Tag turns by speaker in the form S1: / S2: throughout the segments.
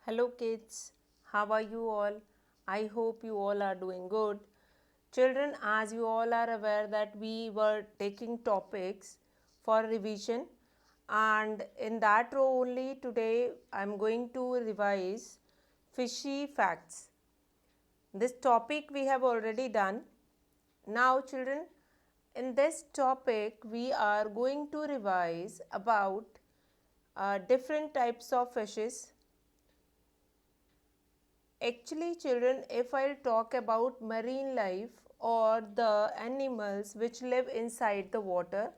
S1: Hello kids, how are you all? I hope you all are doing good. Children, as you all are aware that we were taking topics for revision, and in that row only today I am going to revise fishy facts. This topic we have already done. Now children, in this topic we are going to revise about different types of fishes. Actually children, if I'll talk about marine life or the animals which live inside the water,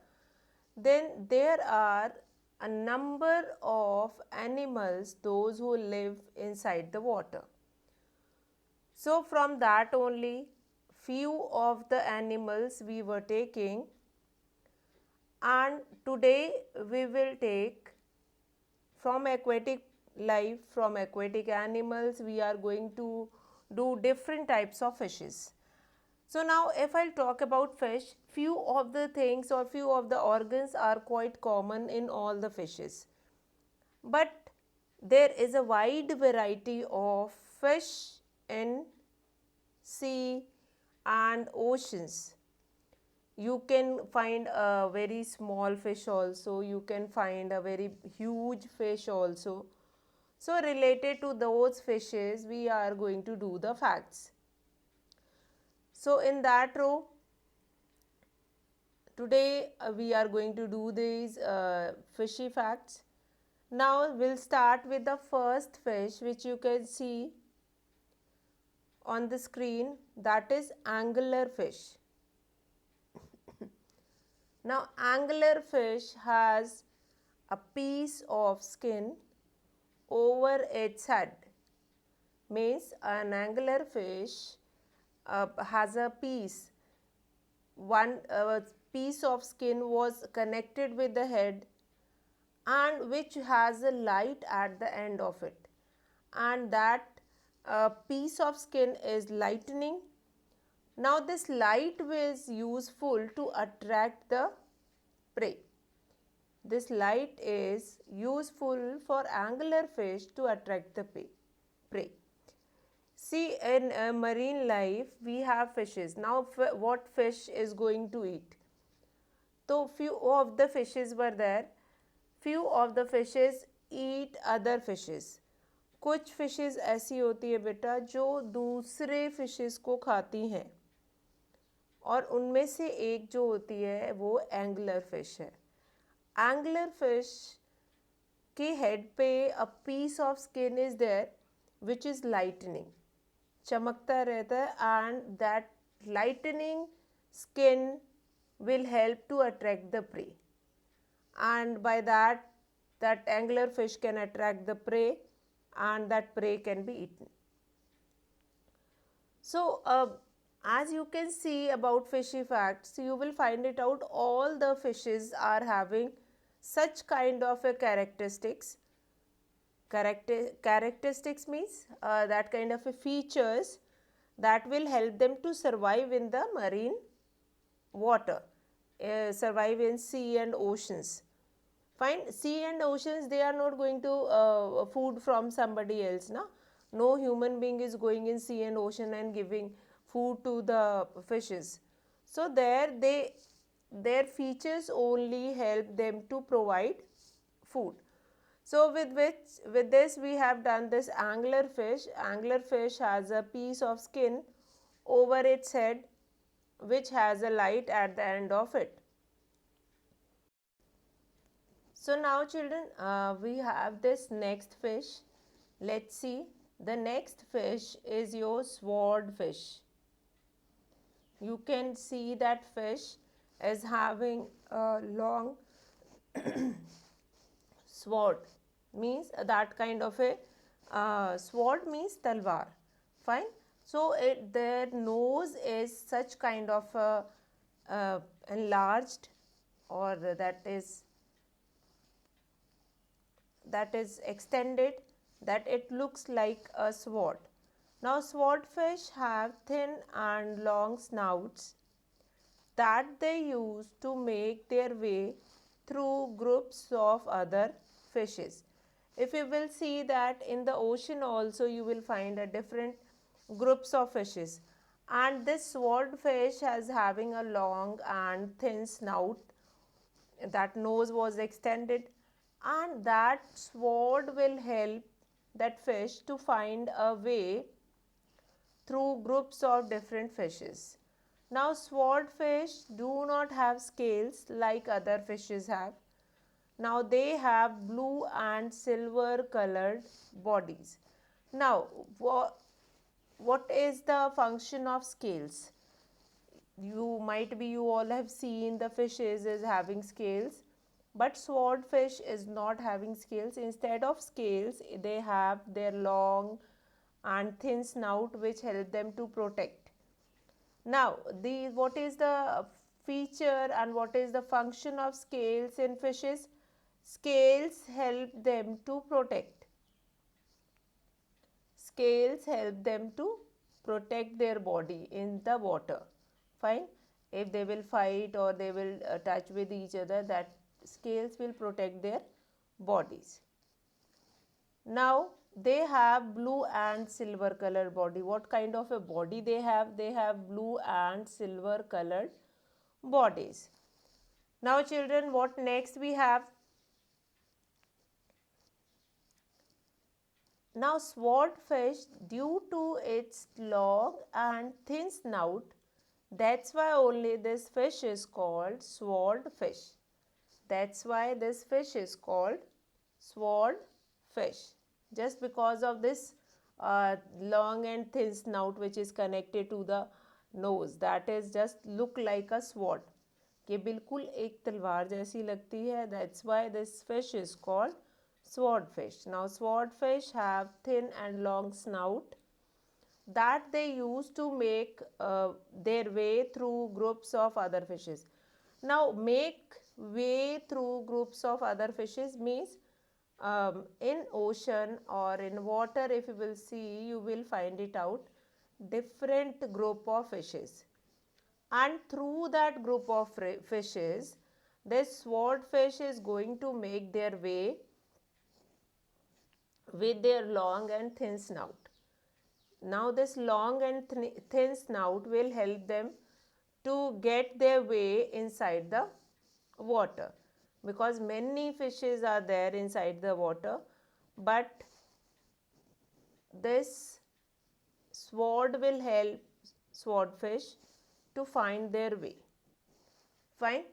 S1: then there are a number of animals, those who live inside the water. So from that only few of the animals we were taking, and today we will take from aquatic life, from aquatic animals, we are going to do different types of fishes. So now if I'll talk about fish, few of the things or few of the organs are quite common in all the fishes. But there is a wide variety of fish in sea and oceans. You can find a very small fish also, you can find a very huge fish also. So related to those fishes, we are going to do the facts. So in that row, today we are going to do these fishy facts. Now we'll start with the first fish which you can see on the screen, that is anglerfish. Now anglerfish has a piece of skin over its head. Means an anglerfish has a piece. One piece of skin was connected with the head and which has a light at the end of it, and that piece of skin is lightening. Now this light is useful to attract the prey. This light is useful for anglerfish to attract the prey. See, in marine life we have fishes. Now what fish is going to eat? So few of the fishes were there. Few of the fishes eat other fishes. कुछ fishes ऐसी होती है बेटा जो दूसरे fishes को खाती हैं, और उनमें से एक जो होती है वो एंगलर फिश है. एंगलर फिश के हेड पे a piece of skin is there which is lightning, चमकता रहता है, and that lightning skin will help to attract the prey, and by that angler fish can attract the prey and that prey can be eaten. So as you can see about fishy facts, you will find it out all the fishes are having such kind of a characteristics. Characteristics means that kind of a features that will help them to survive in the marine water, survive in sea and oceans. Fine, sea and oceans, they are not going to food from somebody else. No human being is going in sea and ocean and giving food to the fishes. So there their features only help them to provide food. So with this we have done this anglerfish. Anglerfish has a piece of skin over its head which has a light at the end of it. So now children, we have this next fish. Let's see. The next fish is your swordfish. You can see that fish is having a long sword, means that kind of a sword means talwar. Fine. So their nose is such kind of enlarged, or that is extended, that it looks like a sword. Now swordfish have thin and long snouts that they use to make their way through groups of other fishes. If you will see that in the ocean also you will find a different groups of fishes, and this swordfish has having a long and thin snout, that nose was extended, and that sword will help that fish to find a way through groups of different fishes. Now swordfish do not have scales like other fishes have. Now they have blue and silver colored bodies. Now what is the function of scales? You all have seen the fishes is having scales, but swordfish is not having scales. Instead of scales, they have their long and thin snout which help them to protect. Now the what is the feature and what is the function of scales in fishes? Scales help them to protect. Scales help them to protect their body in the water. Fine. If they will fight or they will touch with each other, that scales will protect their bodies. Now they have blue and silver colored body. What kind of a body they have? They have blue and silver colored bodies. Now children, what next we have? Now swordfish, due to its long and thin snout, that's why only this fish is called swordfish. That's why this fish is called swordfish. Just because of this long and thin snout which is connected to the nose, that is just look like a sword. ये बिल्कुल एक तलवार जैसी लगती है. That's why this fish is called swordfish. Now swordfish have thin and long snout that they use to make their way through groups of other fishes. Now make way through groups of other fishes means in ocean or in water, if you will see, you will find it out, different group of fishes, and through that group of fishes this swordfish is going to make their way with their long and thin snout. Now this long and thin snout will help them to get their way inside the water, because many fishes are there inside the water, but this sword will help swordfish to find their way. Fine.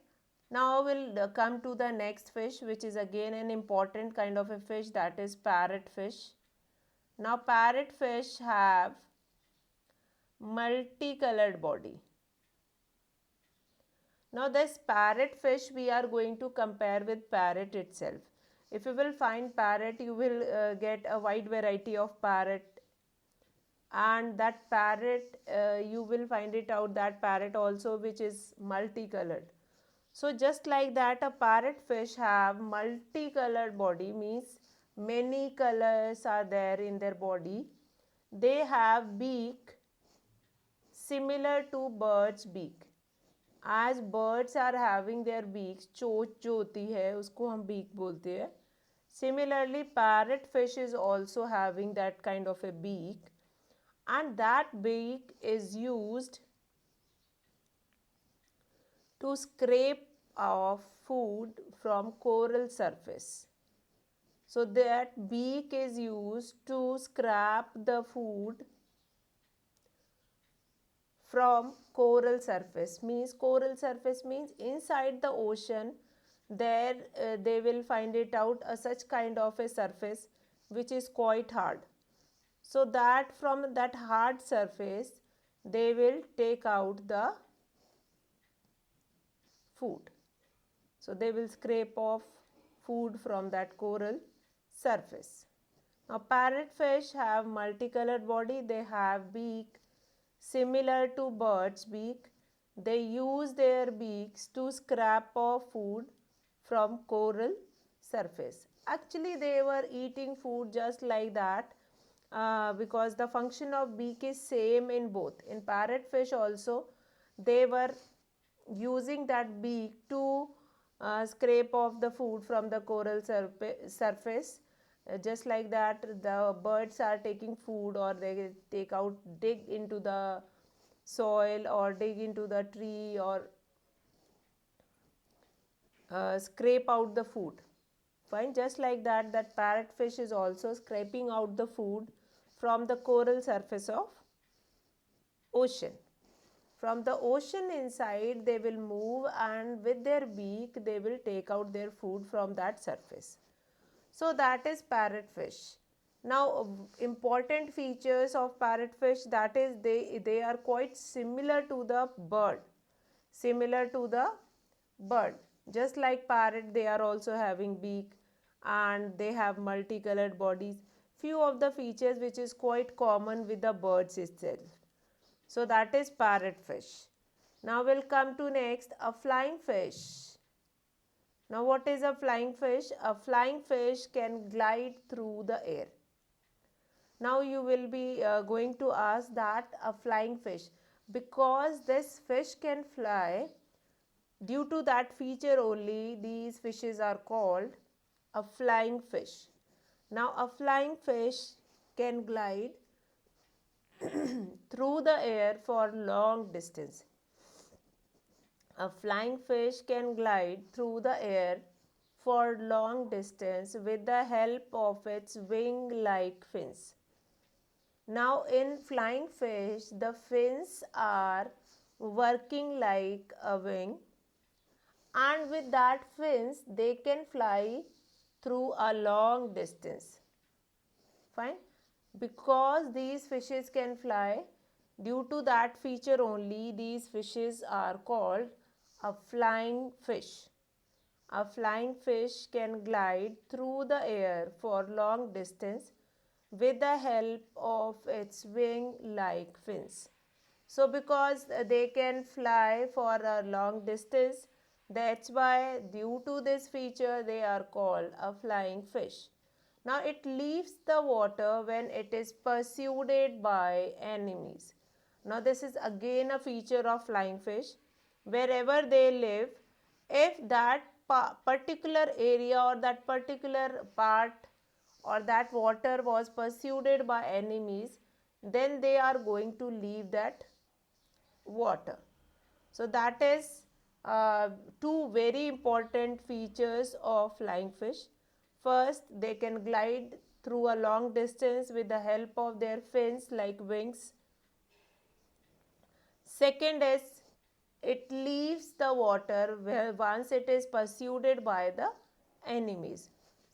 S1: Now we'll come to the next fish, which is again an important kind of a fish, that is parrotfish. Now parrotfish have multicolored body. Now this parrotfish we are going to compare with parrot itself. If you will find parrot, you will get a wide variety of parrot, and that parrot you will find it out that parrot also which is multicolored. So just like that, a parrotfish have multicolored body, means many colors are there in their body. They have beak similar to bird's beak. As birds are having their beaks, चोंच जो होती है उसको हम beak बोलते हैं. Similarly, parrotfish is also having that kind of a beak, and that beak is used to scrape off food from coral surface. So that beak is used to scrape the food from coral surface. Means coral surface means inside the ocean, there they will find it out such kind of a surface which is quite hard. So that from that hard surface they will take out the food. So they will scrape off food from that coral surface. Now parrotfish have multicolored body. They have beak similar to bird's beak. They use their beaks to scrape off food from coral surface. Actually they were eating food just like that, because the function of beak is same in both. In parrotfish also they were using that beak to scrape off the food from the coral surface. just like that the birds are taking food, or they dig into the soil or dig into the tree, or scrape out the food. Fine, just like that, that parrotfish is also scraping out the food from the coral surface of ocean. From the ocean inside, they will move, and with their beak they will take out their food from that surface. So that is parrotfish. Now, important features of parrotfish, that is they are quite similar to the bird. Similar to the bird. Just like parrot, they are also having beak and they have multicolored bodies. Few of the features which is quite common with the birds itself. So that is parrotfish. Now we'll come to next, a flying fish. Now what is a flying fish? A flying fish can glide through the air. Now you will be going to ask that a flying fish, because this fish can fly, due to that feature only these fishes are called a flying fish. Now a flying fish can glide through the air for long distance. A flying fish can glide through the air for long distance with the help of its wing-like fins. Now in flying fish, the fins are working like a wing, and with that fins they can fly through a long distance. Fine. Because these fishes can fly, due to that feature only these fishes are called a flying fish. A flying fish can glide through the air for long distance with the help of its wing-like fins. So because they can fly for a long distance, that's why due to this feature they are called a flying fish. Now it leaves the water when it is pursued by enemies. Now this is again a feature of flying fish. Wherever they live, if that particular area or that particular part or that water was pursued by enemies, then they are going to leave that water. So that is two very important features of flying fish. First, they can glide through a long distance with the help of their fins like wings. Second is, it leaves the water where once it is pursued by the enemies.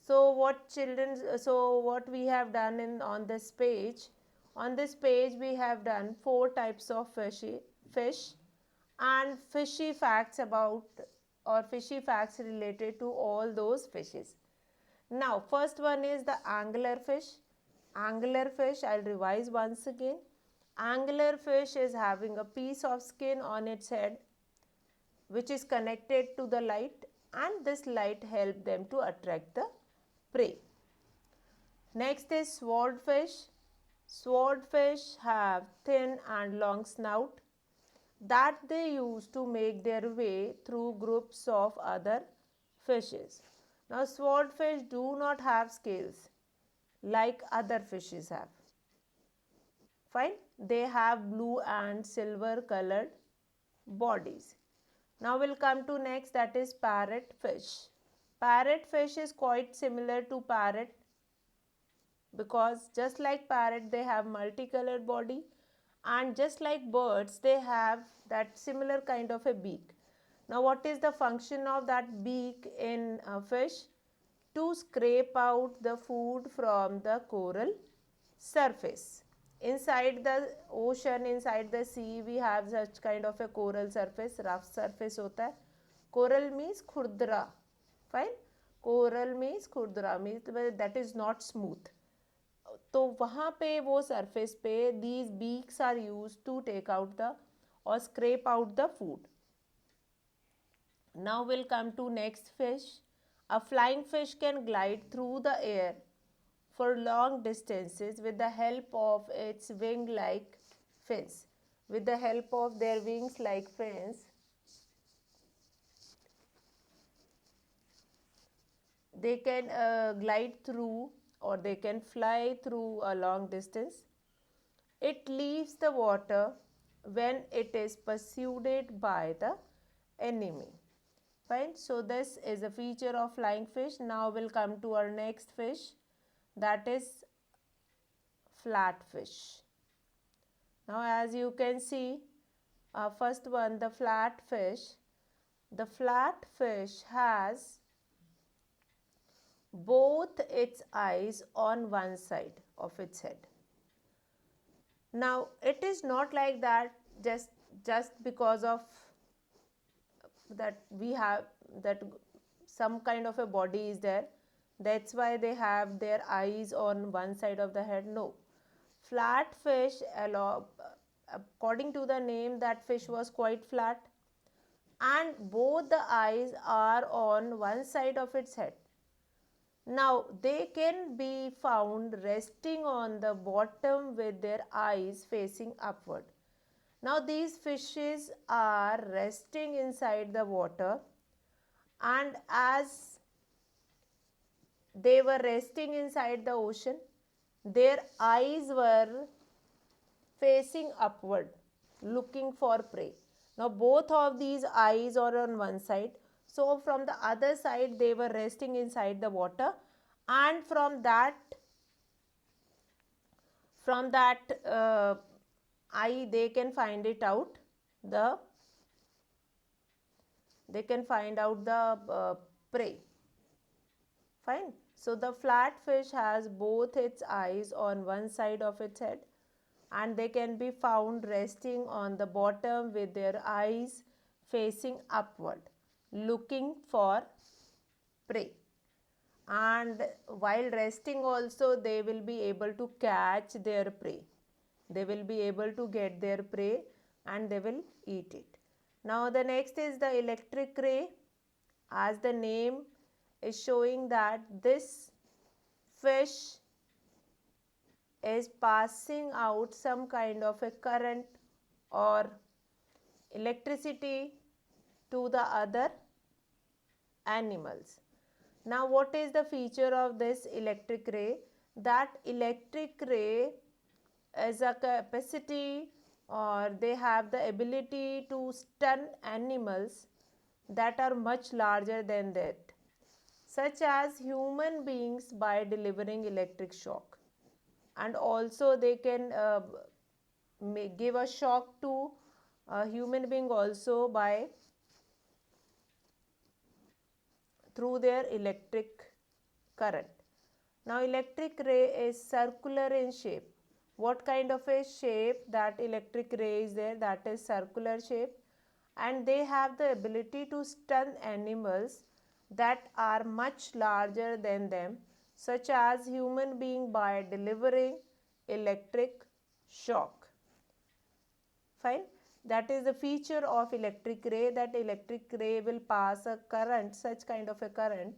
S1: So what we have done on this page, we have done 4 types of fish and fishy facts about, or fishy facts related to all those fishes. Now first one is the angler fish. Angler fish, I'll revise once again. Angler fish is having a piece of skin on its head which is connected to the light, and this light helps them to attract the prey. Next is swordfish. Swordfish have thin and long snout that they use to make their way through groups of other fishes. Now swordfish do not have scales like other fishes have. Fine. They have blue and silver colored bodies. Now we'll come to next, that is parrotfish. Parrotfish is quite similar to parrot, because just like parrot they have multicolored body, and just like birds they have that similar kind of a beak. Now what is the function of that beak in a fish? To scrape out the food from the coral surface. Inside the ocean, inside the sea, we have such kind of a coral surface, rough surface होता है. Coral means खुरदरा. Fine. Coral means खुरदरा, means that is not smooth. तो वहाँ पे वो surface पे these beaks are used to take out the or scrape out the food. Now we'll come to next fish. A flying fish can glide through the air for long distances with the help of its wing-like fins. With the help of their wings-like fins, they can glide through or they can fly through a long distance. It leaves the water when it is pursued by the enemy. Fine. So this is a feature of flying fish. Now we'll come to our next fish, that is flatfish. Now as you can see, first one, the flatfish. The flatfish has both its eyes on one side of its head. Now it is not like that just because of that we have that some kind of a body is there, that's why they have their eyes on one side of the head. No, flatfish, according to the name, that fish was quite flat and both the eyes are on one side of its head. Now they can be found resting on the bottom with their eyes facing upward. Now these fishes are resting inside the water, and as they were resting inside the ocean, their eyes were facing upward looking for prey. Now both of these eyes are on one side, so from the other side they were resting inside the water, and from that eye they can find it out the prey. Fine. So the flatfish has both its eyes on one side of its head, and they can be found resting on the bottom with their eyes facing upward looking for prey. And while resting also they will be able to catch their prey. They will be able to get their prey and they will eat it. Now the next is the electric ray. As the name is showing that this fish is passing out some kind of a current or electricity to the other animals. Now what is the feature of this electric ray? That electric ray is a capacity, or they have the ability to stun animals that are much larger than that, such as human beings by delivering electric shock. And also they can give a shock to a human being also by through their electric current. Now electric ray is circular in shape. What kind of a shape that electric ray is there? That is circular shape, and they have the ability to stun animals that are much larger than them, such as human being by delivering electric shock. Fine. That is the feature of electric ray, that electric ray will pass a current, such kind of a current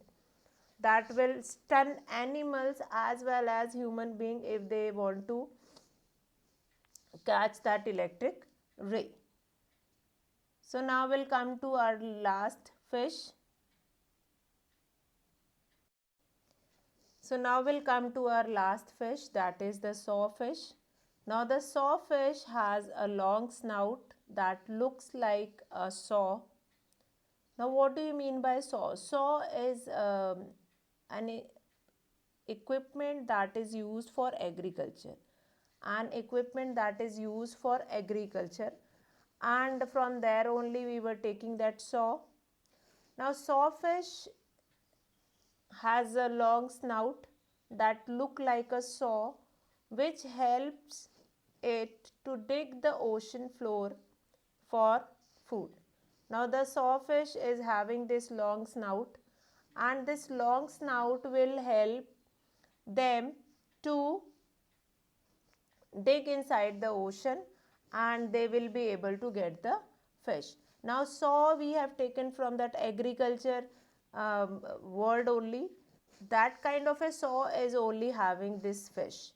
S1: that will stun animals as well as human being if they want to catch that electric ray. So now we'll come to our last fish. So now we'll come to our last fish, that is the sawfish. Now the sawfish has a long snout that looks like a saw. Now what do you mean by saw? Saw is an equipment that is used for agriculture. An equipment that is used for agriculture, and from there only we were taking that saw. Now sawfish has a long snout that look like a saw, which helps it to dig the ocean floor for food. Now the sawfish is having this long snout, and this long snout will help them to dig inside the ocean, and they will be able to get the fish. Now saw we have taken from that agriculture word only. That kind of a saw is only having this fish.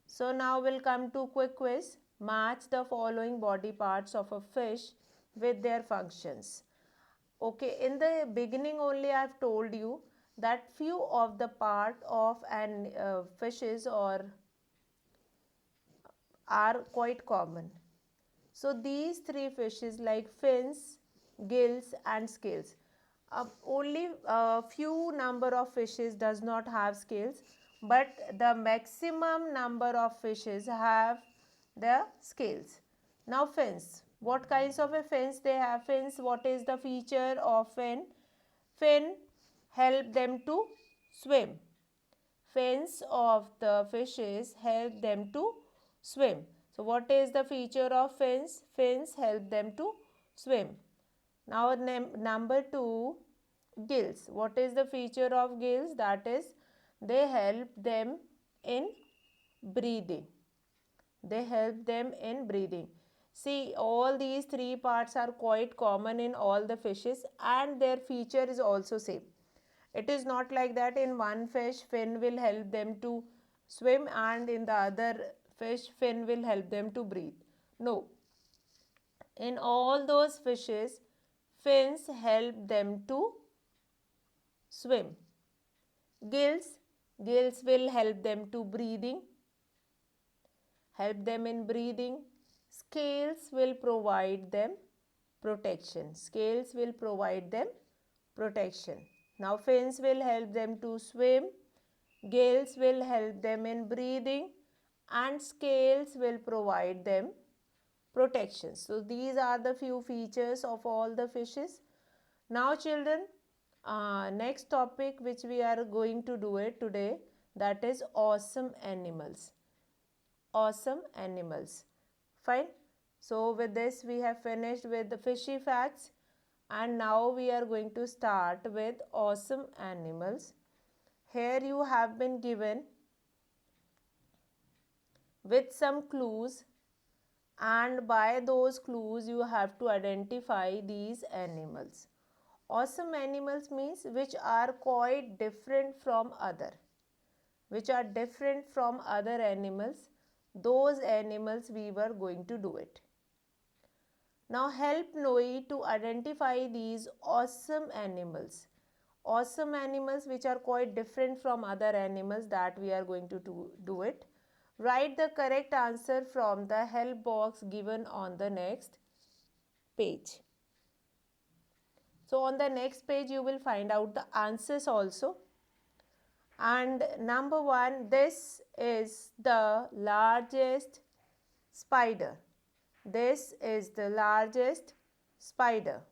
S1: So now we'll come to quick quiz. Match the following body parts of a fish with their functions. Okay, in the beginning only I have told you that few of the part of an fishes or are quite common. So these three fishes like fins, gills and scales. Only a few number of fishes does not have scales, but the maximum number of fishes have the scales. Now fins. What kinds of a fins they have? Fins, what is the feature of fin? Fin help them to swim. Fins of the fishes help them to swim. So what is the feature of fins? Fins help them to swim. Now number 2, gills. What is the feature of gills? That is, they help them in breathing. They help them in breathing. See, all these three parts are quite common in all the fishes and their feature is also same. It is not like that in one fish fin will help them to swim and in the other fish fin will help them to breathe. No. In all those fishes, fins help them to swim. Gills, gills will help them to breathing, help them in breathing. Scales will provide them protection. Scales will provide them protection. Now fins will help them to swim, gills will help them in breathing and scales will provide them protection. So these are the few features of all the fishes. Now children, next topic which we are going to do it today, that is awesome animals. Awesome animals. Fine. So with this we have finished with the fishy facts and now we are going to start with awesome animals. Here you have been given with some clues and by those clues you have to identify these animals. Awesome animals means which are quite different from other. Which are different from other animals. Those animals we were going to do it. Now help Noe to identify these awesome animals. Awesome animals which are quite different from other animals that we are going to do it. Write the correct answer from the help box given on the next page. So on the next page you will find out the answers also. And number 1, this is the largest spider. This is the largest spider.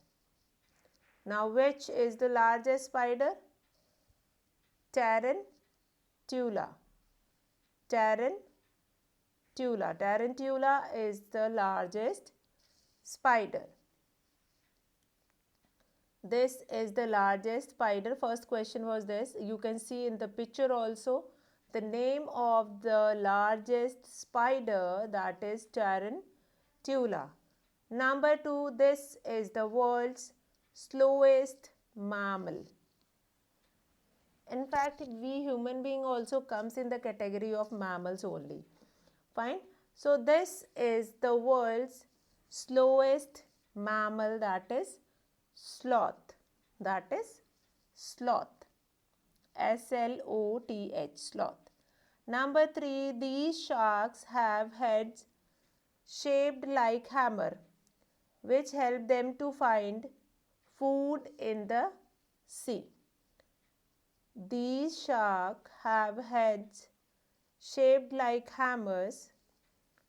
S1: Now which is the largest spider? Tarantula. Tarantula. Tarantula is the largest spider. This is the largest spider. First question was this. You can see in the picture also the name of the largest spider, that is tarantula. Number 2, this is the world's slowest mammal. In fact, we human being also comes in the category of mammals only. Fine. So this is the world's slowest mammal, that is sloth. That is sloth. S-L-O-T-H, sloth. Number 3, these sharks have heads shaped like hammer, which help them to find food in the sea. These sharks have heads shaped like hammers,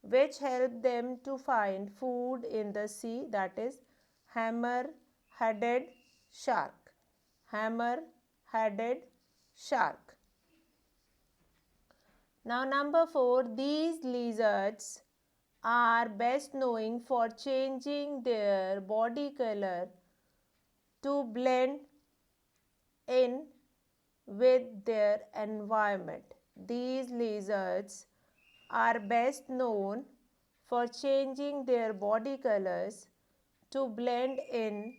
S1: which help them to find food in the sea, that is hammer-headed shark. Hammer-headed shark. Now number 4, these lizards are best known for changing their body color to blend in with their environment. These lizards are best known for changing their body colors to blend in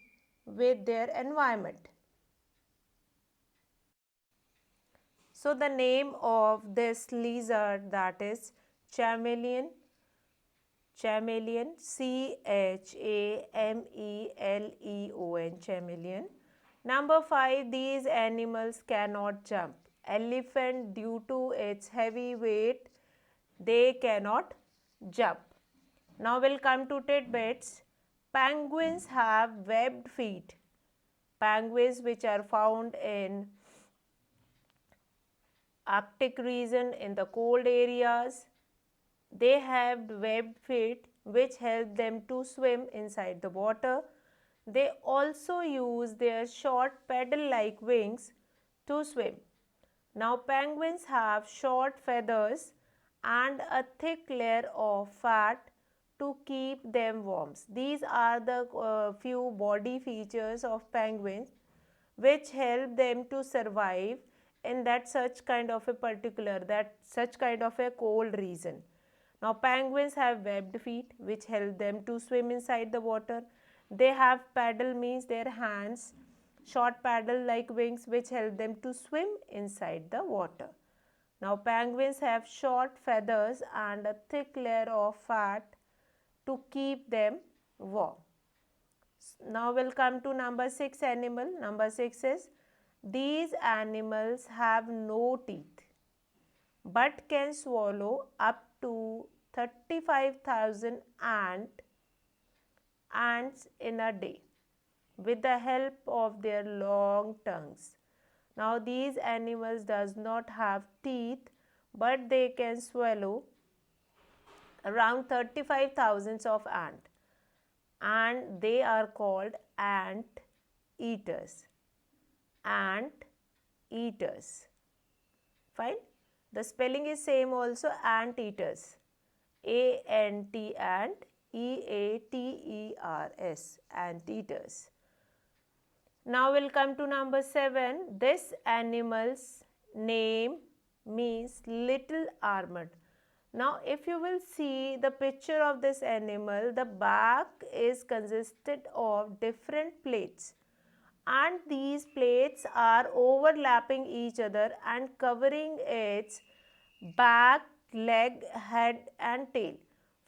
S1: with their environment. So the name of this lizard, that is chameleon. Chameleon, C-H-A-M-E-L-E-O-N, chameleon. Number 5, these animals cannot jump. Elephant, due to its heavy weight, they cannot jump. Now we'll come to tidbits. Penguins have webbed feet. Penguins which are found in Arctic region in the cold areas, they have webbed feet which help them to swim inside the water. They also use their short paddle-like wings to swim. Now penguins have short feathers and a thick layer of fat to keep them warm. These are the few body features of penguins which help them to survive in that such kind of a cold region. Now penguins have webbed feet which help them to swim inside the water. They have paddle, means their hands, short paddle like wings which help them to swim inside the water. Now penguins have short feathers and a thick layer of fat to keep them warm. Now we'll come to number 6 animal. Number 6 is, these animals have no teeth but can swallow up to 35,000 ants in a day with the help of their long tongues. Now these animals does not have teeth but they can swallow around 35,000 of ants, and they are called ant eaters. Ant eaters. Fine. The spelling is same also, ant eaters. A-N-T and E-A-T-E-R-S, ant eaters. Now we'll come to number 7. This animal's name means little armored. Now if you will see the picture of this animal, the back is consisted of different plates, and these plates are overlapping each other and covering its back, leg, head and tail.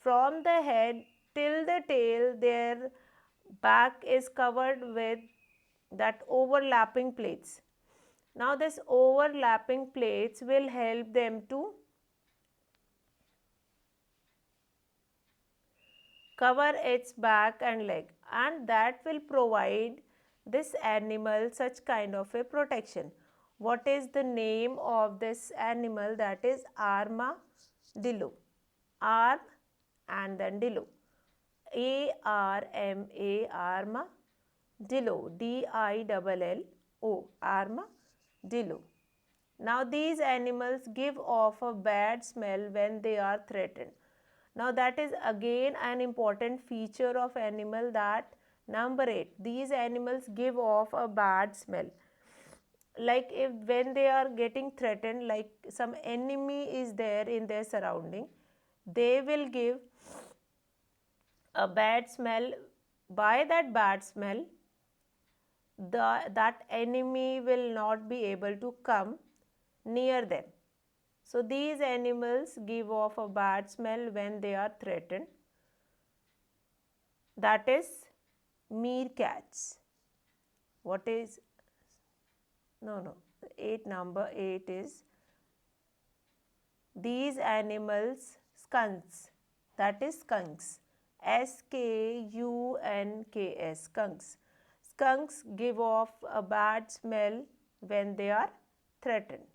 S1: From the head till the tail, their back is covered with that overlapping plates. Now this overlapping plates will help them to cover its back and leg, and that will provide this animal such kind of a protection. What is the name of this animal? That is armadillo. Arm and then dillo. A-R-M-A, armadillo. D-I-L-L-O, armadillo. Now these animals give off a bad smell when they are threatened. Now that is again an important feature of animal, that number 8. These animals give off a bad smell. Like if when they are getting threatened, like some enemy is there in their surrounding, they will give a bad smell. By that bad smell, that enemy will not be able to come near them. So these animals give off a bad smell when they are threatened. That is meerkats. What is, no, 8, number 8 is, these animals, skunks. That is skunks. S-K-U-N-K-S, skunks. Skunks give off a bad smell when they are threatened.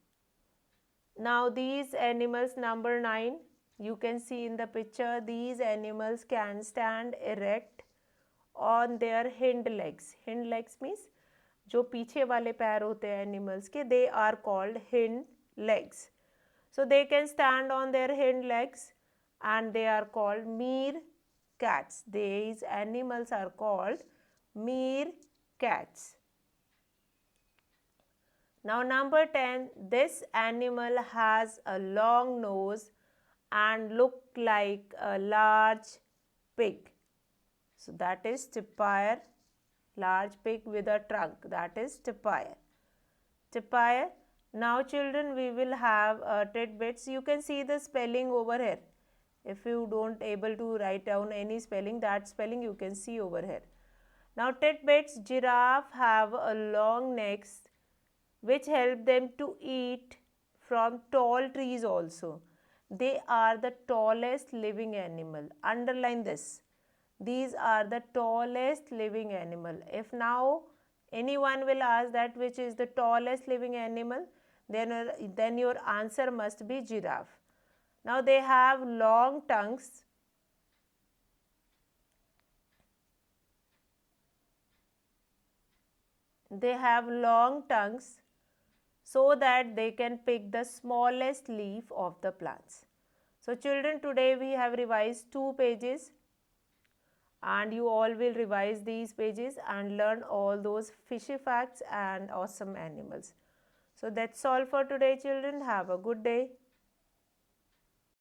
S1: Now these animals, number 9, you can see in the picture, these animals can stand erect on their hind legs. Hind legs means जो पीछे वाले पैर होते हैं animals के, they are called hind legs. So they can stand on their hind legs and they are called meerkats. These animals are called meerkats. Now number 10, this animal has a long nose and look like a large pig. So that is tapir, large pig with a trunk, that is tapir. Tapir. Now children, we will have tidbits. You can see the spelling over here. If you don't able to write down any spelling, that spelling you can see over here. Now tidbits: giraffe have a long necks which help them to eat from tall trees also. They are the tallest living animal. Underline this. These are the tallest living animal. If now anyone will ask that which is the tallest living animal, then your answer must be giraffe. Now they have long tongues. They have long tongues so that they can pick the smallest leaf of the plants. So children, today we have revised 2 pages, and you all will revise these pages and learn all those fishy facts and awesome animals. So that's all for today children. Have a good day.